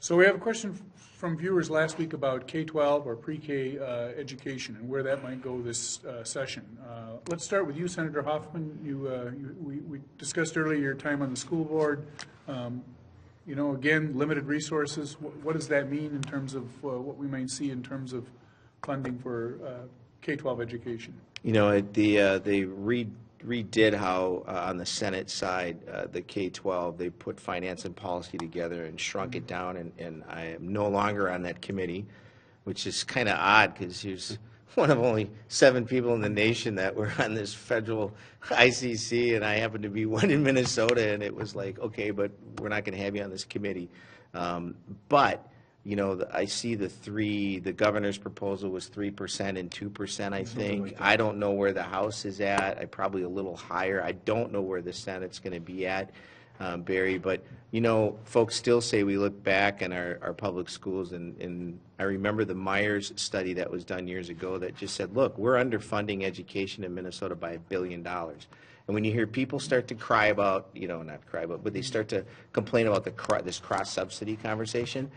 So we have a question from viewers last week about K-12 or pre-K education and where that might go this session. Let's start with you, Senator Hoffman. We discussed earlier your time on the school board. You know, again, limited resources. What does that mean in terms of what we might see in terms of funding for K-12 education? You know, they redid how on the Senate side, the K-12, they put finance and policy together and shrunk it down, and I am no longer on that committee, which is kind of odd because here's one of only 7 people in the nation that were on this federal ICC, and I happen to be one in Minnesota, and it was like, okay, but we're not going to have you on this committee. But you know, I see the governor's proposal was 3% and 2%, I think. Like I don't know where the House is at. I probably a little higher. I don't know where the Senate's going to be at, Barry. But, you know, folks still say we look back in our public schools, and I remember the Myers study that was done years ago that just said, look, we're underfunding education in Minnesota by $1 billion. And when you hear people start to cry about, you know, not cry about, but they start to complain about this cross-subsidy conversation,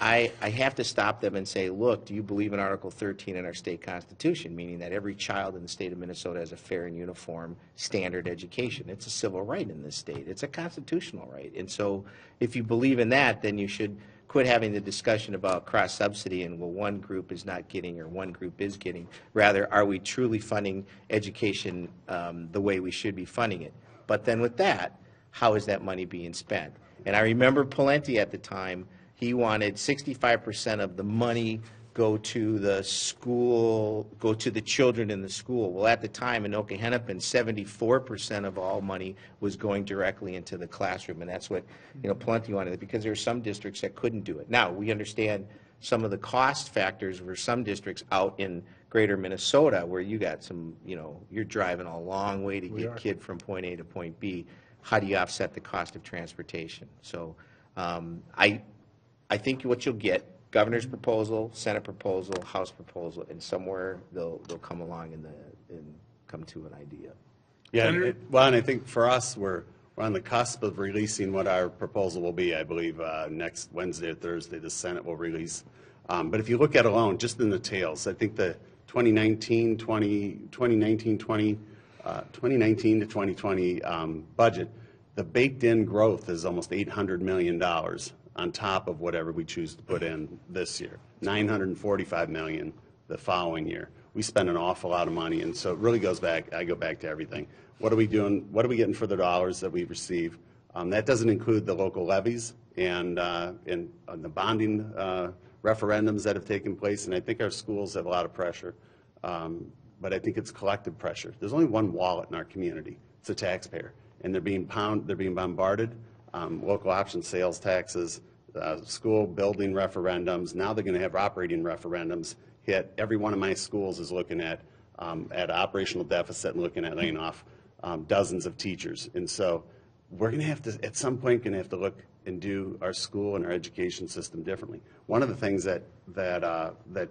I have to stop them and say, look, do you believe in Article 13 in our state constitution, meaning that every child in the state of Minnesota has a fair and uniform standard education? It's a civil right in this state. It's a constitutional right. And so if you believe in that, then you should quit having the discussion about cross-subsidy and, well, one group is not getting or one group is getting. Rather, are we truly funding education the way we should be funding it? But then with that, how is that money being spent? And I remember Pawlenty at the time. He wanted 65% of the money go to the school, go to the children in the school. Well, at the time in Okehennepin, 74% of all money was going directly into the classroom, and that's what, you know, Pawlenty wanted, because there were some districts that couldn't do it. Now, we understand some of the cost factors for some districts out in greater Minnesota where you got some, you know, you're driving a long way to get a kid from point A to point B. How do you offset the cost of transportation? So I think what you'll get, governor's proposal, Senate proposal, House proposal, and somewhere they'll come along and come to an idea. Yeah, well, and I think for us, we're on the cusp of releasing what our proposal will be. I believe next Wednesday or Thursday, the Senate will release. But if you look at alone, just in the tails, I think the 2019 to 2020 budget, the baked-in growth is almost $800 million. On top of whatever we choose to put in this year, $945 million the following year. We spend an awful lot of money, and so it really goes back. I go back to everything. What are we doing? What are we getting for the dollars that we receive? That doesn't include the local levies and the bonding referendums that have taken place. And I think our schools have a lot of pressure, but I think it's collective pressure. There's only one wallet in our community. It's the taxpayer, and they're being bombarded. Local option sales taxes, school building referendums. Now they're going to have operating referendums hit. Every one of my schools is looking at operational deficit and looking at laying off dozens of teachers. And so we're going to have to, at some point, going to have to look and do our school and our education system differently. One of the things that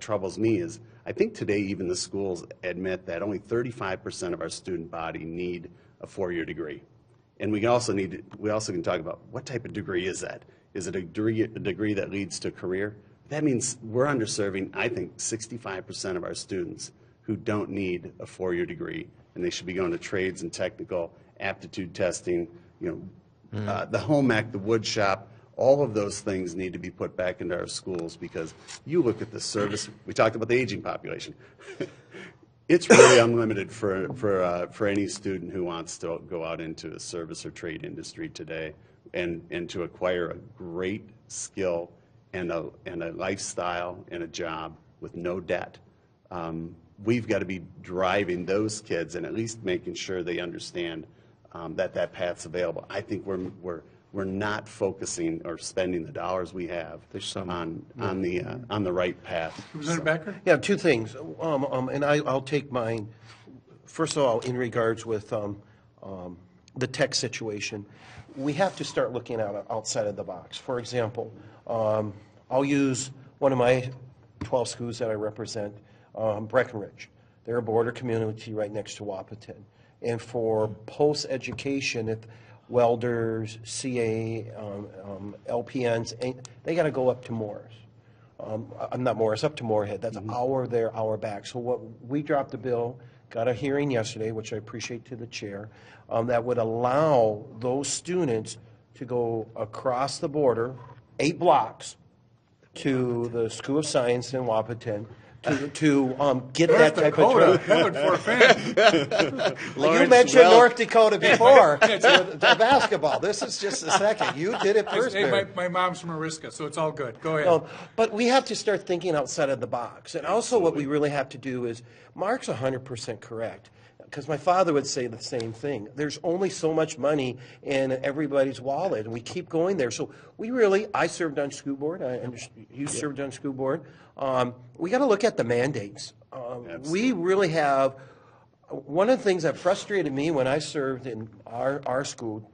troubles me is I think today even the schools admit that only 35% of our student body need a 4-year degree. And we also can talk about what type of degree is that? Is it a degree that leads to a career? That means we're underserving, I think, 65% of our students who don't need a 4-year degree, and they should be going to trades and technical aptitude testing, you know, the home ec, the wood shop. All of those things need to be put back into our schools, because you look at the service. We talked about the aging population. It's really unlimited for any student who wants to go out into a service or trade industry today and to acquire a great skill and a lifestyle and a job with no debt. We've got to be driving those kids and at least making sure they understand that path's available. I think we're not focusing or spending the dollars we have on the right path. Representative Becker? Yeah, 2 things, and I'll take mine. First of all, in regards with the tech situation, we have to start looking outside of the box. For example, I'll use one of my 12 schools that I represent, Breckenridge. They're a border community right next to Wahpeton. And for post-education, welders, CA, LPNs, and they got to go up to Morris. I'm not Morris, up to Moorhead. That's an hour there, hour back. So what we dropped the bill, got a hearing yesterday, which I appreciate to the chair, that would allow those students to go across the border, 8 blocks, to the School of Science in Wapaton to get that type of Dakota, training. heaven forfend. You mentioned North Dakota before, the basketball. This is just a second. You did it first, Hey, Barry. my mom's from Ariska, so it's all good. Go ahead. No, but we have to start thinking outside of the box. And also what we really have to do is, Mark's 100% correct, because my father would say the same thing. There's only so much money in everybody's wallet, and we keep going there. So I served on school board, you served on school board. We got to look at the mandates. We really have, one of the things that frustrated me when I served in our school,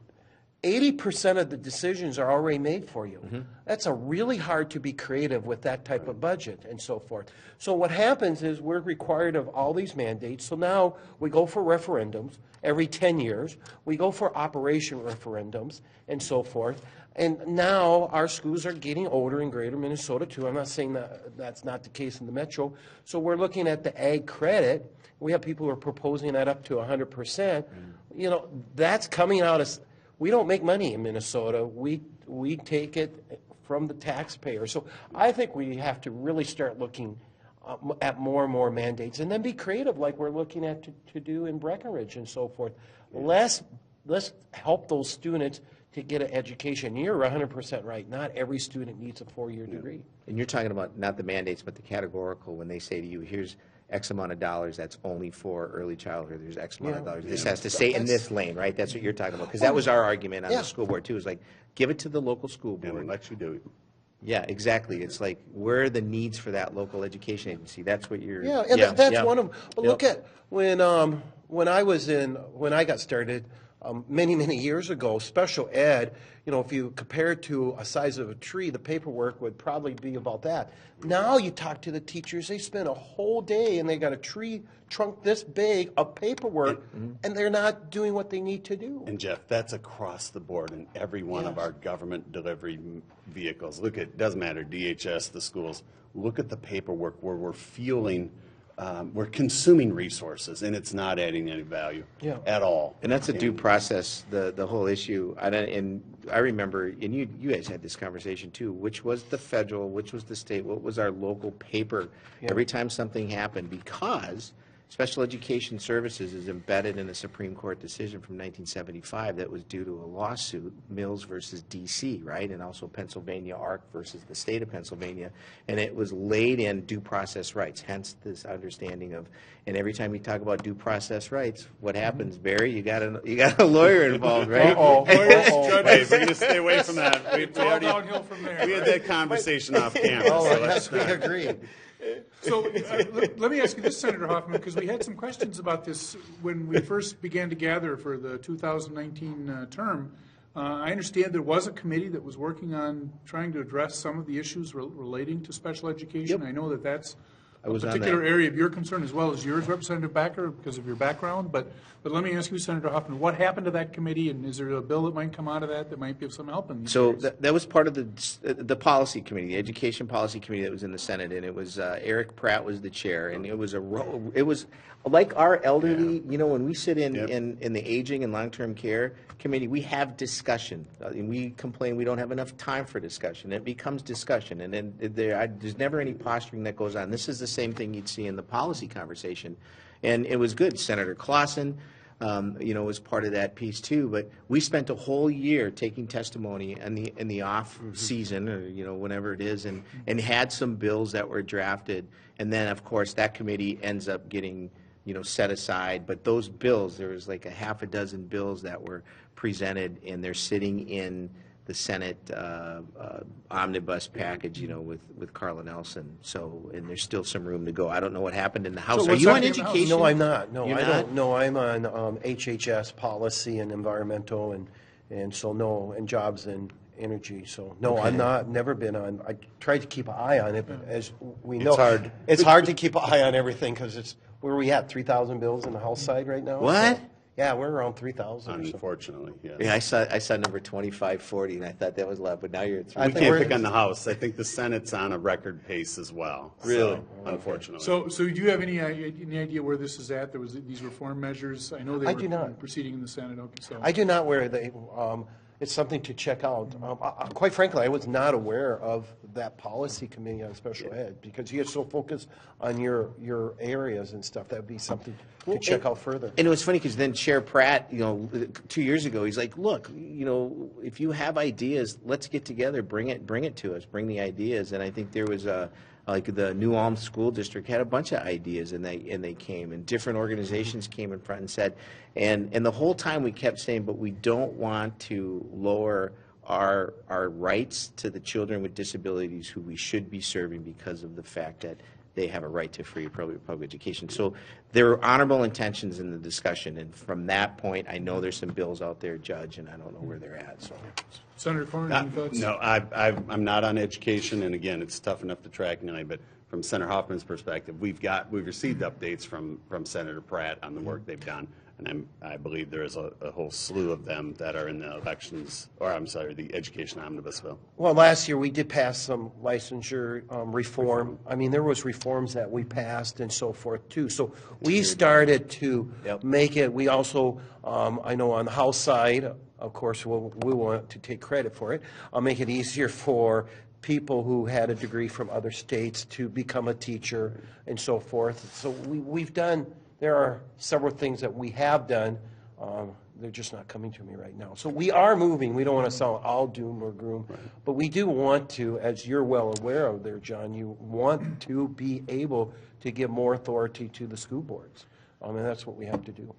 80% of the decisions are already made for you. That's really hard to be creative with that type of budget and so forth. So what happens is we're required of all these mandates. So now we go for referendums every 10 years. We go for operation referendums and so forth. And now our schools are getting older in greater Minnesota too. I'm not saying that that's not the case in the metro. So we're looking at the ag credit. We have people who are proposing that up to 100%. You know, that's coming out of... We don't make money in Minnesota. We take it from the taxpayer. So I think we have to really start looking at more and more mandates, and then be creative like we're looking at to do in Breckenridge and so forth. Let's help those students to get an education. You're 100% right. Not every student needs a 4-year degree. And you're talking about not the mandates, but the categorical, when they say to you, here's X amount of dollars, that's only for early childhood, there's X amount of dollars. This has to stay in this lane, right? That's what you're talking about. Because that was our argument on the school board, too, is like, give it to the local school And board. we'll let you do it. Yeah, exactly. It's like, where are the needs for that local education agency? That's what you're. Yeah, and that's one of them. But look at when I got started many years ago, special ed. You know, if you compare it to a size of a tree, the paperwork would probably be about that. Now you talk to the teachers; they spend a whole day and they got a tree trunk this big of paperwork, and they're not doing what they need to do. And Jeff, that's across the board in every one of our government delivery vehicles. Look at, doesn't matter, DHS, the schools. Look at the paperwork where we're fueling, we're consuming resources, and it's not adding any value at all. And that's a due process, the whole issue. And I remember, and you guys had this conversation too, which was the federal, which was the state, what was our local paper every time something happened, because Special Education Services is embedded in a Supreme Court decision from 1975 that was due to a lawsuit, Mills versus D.C., right, and also Pennsylvania ARC versus the state of Pennsylvania, and it was laid in due process rights, hence this understanding of, and every time you talk about due process rights, what happens, Barry? You got a lawyer involved, right? Lawyers, Hey, judges, we're going to stay away from that. it's all downhill from there. We had that conversation off camera. so let's we agree. So let me ask you this, Senator Hoffman, because we had some questions about this when we first began to gather for the 2019 term. I understand there was a committee that was working on trying to address some of the issues relating to special education. I know that that's a was on particular that. area of your concern as well as yours, Representative Backer, because of your background. But let me ask you, Senator Hoffman, what happened to that committee, and is there a bill that might come out of that might give some help in these So areas? that was part of the policy committee, the education policy committee that was in the Senate, and it was Eric Pratt was the chair, and it was like our elderly, you know, when we sit in the aging and long-term care committee, we have discussion, and we complain we don't have enough time for discussion. It becomes discussion, and then there's never any posturing that goes on. This is the same thing you'd see in the policy conversation, and it was good. Senator Clausen, you know, was part of that piece too. But we spent a whole year taking testimony in the off season, or you know, whenever it is, and had some bills that were drafted, and then of course that committee ends up getting, you know, set aside. But those bills, there was like a half a dozen bills that were presented, and they're sitting in the Senate omnibus package, you know, with Carla Nelson. So, and there's still some room to go. I don't know what happened in the House. Are what's you on happening in the House? education? No, I'm not. No, You're I not? don't. No, I'm on HHS policy and environmental and so no, and jobs and energy. So no, I'm not. Never been on. I tried to keep an eye on it, but as we know, hard. It's hard to keep an eye on everything because it's where are we at 3,000 bills in the House side right now. What? So, Yeah, we're around 3,000 or so. unfortunately, yes. Yeah, I saw number 2540, and I thought that was loud, but now you're at I We think can't we're- pick on the House. I think the Senate's on a record pace as well. so, Really? Unfortunately. So do you have any idea where this is at? There was these reform measures? I know they I were do not. proceeding in the Senate, okay, so. I do not where they, it's something to check out. Quite frankly, I was not aware of that policy committee on special ed, because you're so focused on your areas and stuff. That'd be something to check out further. And it was funny because then Chair Pratt, 2 years ago, he's like, look, if you have ideas, let's get together, bring it to us, bring the ideas. And I think there was like the New Ulm School District had a bunch of ideas, and they came, and different organizations came in front and said, and the whole time we kept saying, but we don't want to lower our rights to the children with disabilities who we should be serving because of the fact that they have a right to free public education. So there are honorable intentions in the discussion, and from that point, I know there's some bills out there, Judge, and I don't know where they're at, so. Senator Corn, any thoughts? No, I'm not on education, and again, it's tough enough to track tonight, but from Senator Hoffman's perspective, we've received updates from Senator Pratt on the work they've done, and I believe there is a whole slew of them that are in the elections, or I'm sorry, the education omnibus bill. Well, last year, we did pass some licensure reform. I mean, there was reforms that we passed and so forth, too. So we started to Yep. make it, we also, I know on the House side, of course, we want to take credit for it, I'll make it easier for people who had a degree from other states to become a teacher and so forth. So we've done, there are several things that we have done. They're just not coming to me right now. So we are moving. We don't want to sound all doom or gloom, but we do want to, as you're well aware of there, John, you want to be able to give more authority to the school boards. And that's what we have to do.